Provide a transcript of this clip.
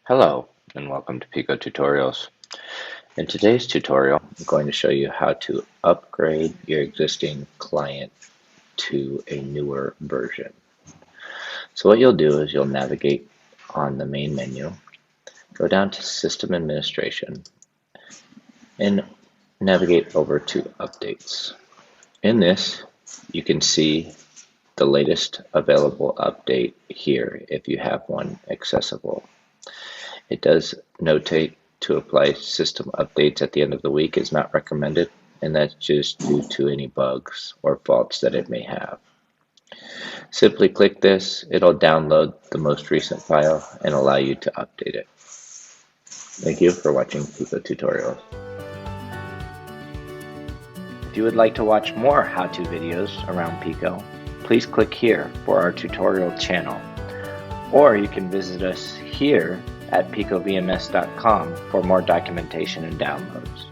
Hello and welcome to Piko Tutorials. In today's tutorial, I'm going to show you how to upgrade your existing client to a newer version. So what you'll do is you'll navigate on the main menu, go down to System Administration, and navigate over to Updates. In this, you can see the latest available update here if you have one accessible. It does notate to apply system updates at the end of the week is not recommended, and that's just due to any bugs or faults that it may have. Simply click this, it'll download the most recent file and allow you to update it. Thank you for watching Piko Tutorials. If you would like to watch more how-to videos around Piko, please click here for our tutorial channel, or you can visit us here at picovms.com for more documentation and downloads.